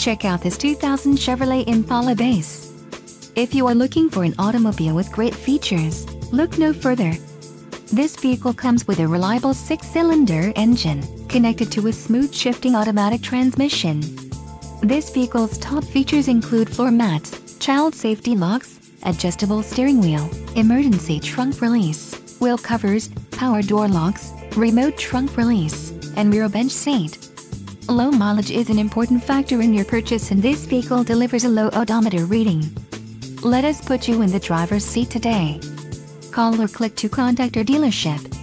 Check out this 2000 Chevrolet Impala Base. If you are looking for an automobile with great features, look no further. This vehicle comes with a reliable 6-cylinder engine, connected to a smooth shifting automatic transmission. This vehicle's top features include floor mats, child safety locks, adjustable steering wheel, emergency trunk release, wheel covers, power door locks, remote trunk release, and rear bench seat. Low mileage is an important factor in your purchase, and this vehicle delivers a low odometer reading. Let us put you in the driver's seat today. Call or click to contact our dealership.